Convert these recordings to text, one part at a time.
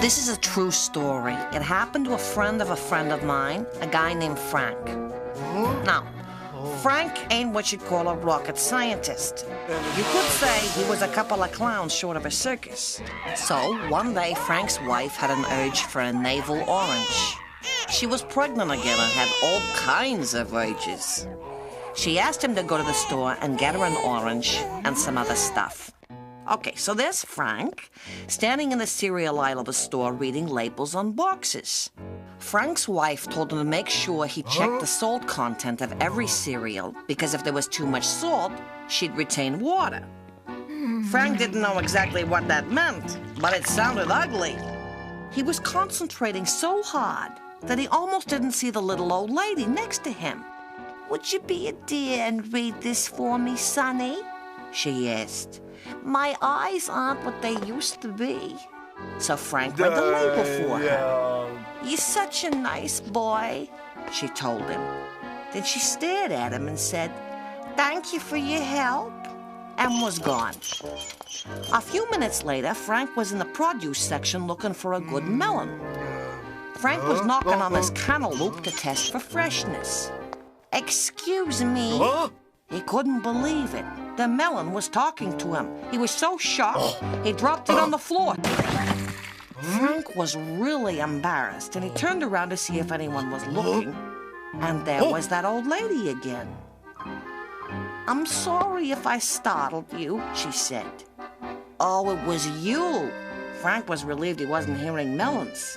This is a true story. It happened to a friend of mine, a guy named Frank. Now, Frank ain't what you'd call a rocket scientist. You could say he was a couple of clowns short of a circus. So, one day, Frank's wife had an urge for a navel orange. She was pregnant again and had all kinds of urges. She asked him to go to the store and get her an orange and some other stuff. Okay, so there's Frank, standing in the cereal aisle of the store reading labels on boxes. Frank's wife told him to make sure he checked the salt content of every cereal, because if there was too much salt, she'd retain water. Frank didn't know exactly what that meant, but it sounded ugly. He was concentrating so hard that he almost didn't see the little old lady next to him. "Would you be a dear and read this for me, Sonny?" she asked. "My eyes aren't what they used to be." So Frank read the label for her. "You're such a nice boy," she told him. Then she stared at him and said, "Thank you for your help," and was gone. A few minutes later, Frank was in the produce section looking for a good melon. Frank was knocking on his cantaloupe to test for freshness. "Excuse me." He couldn't believe it. The melon was talking to him. He was so shocked, he dropped it on the floor. Frank was really embarrassed, and he turned around to see if anyone was looking. And there was that old lady again. "I'm sorry if I startled you," she said. "Oh, it was you." Frank was relieved he wasn't hearing melons.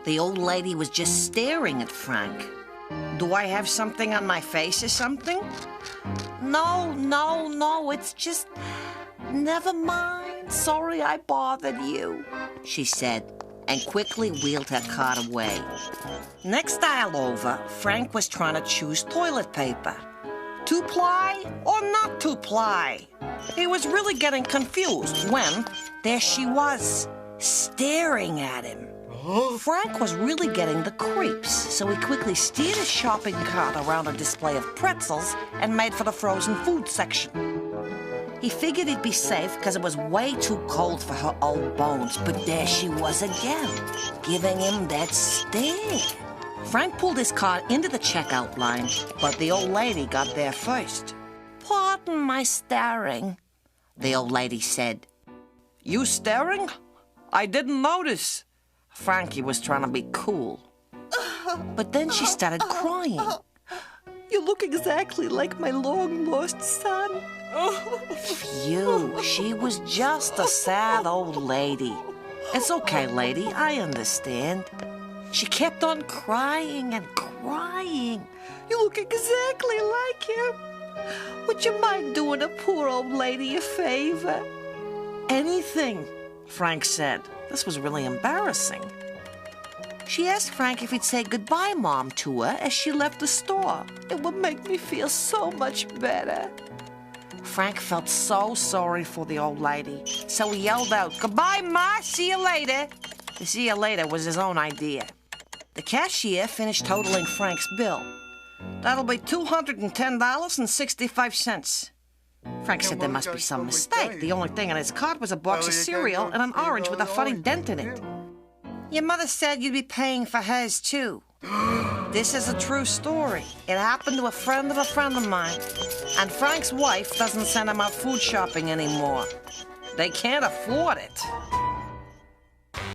The old lady was just staring at Frank. "Do I have something on my face or something?" No, it's just... Never mind. Sorry I bothered you," she said, and quickly wheeled her cart away. Next aisle over, Frank was trying to choose toilet paper. 2-ply or not 2-ply? He was really getting confused when there she was, staring at him. Frank was really getting the creeps, so he quickly steered his shopping cart around a display of pretzels and made for the frozen food section. He figured he'd be safe because it was way too cold for her old bones, but there she was again, giving him that stare. Frank pulled his cart into the checkout line, but the old lady got there first. "Pardon my staring," the old lady said. "You staring? I didn't notice." Frankie was trying to be cool. But then she started crying. "You look exactly like my long-lost son." Phew, she was just a sad old lady. "It's okay, lady, I understand." She kept on crying and crying. "You look exactly like him. Would you mind doing a poor old lady a favor?" "Anything," Frank said. This was really embarrassing. She asked Frank if he'd say goodbye, Mom, to her as she left the store. "It would make me feel so much better." Frank felt so sorry for the old lady, so he yelled out, "Goodbye, Ma, see you later." The "see you later" was his own idea. The cashier finished totaling Frank's bill. "That'll be $210.65. Frank said there must be some mistake. The only thing in his cart was a box of cereal and an orange with a funny dent in it. "Your mother said you'd be paying for hers, too." This is a true story. It happened to a friend of mine. And Frank's wife doesn't send him out food shopping anymore. They can't afford it.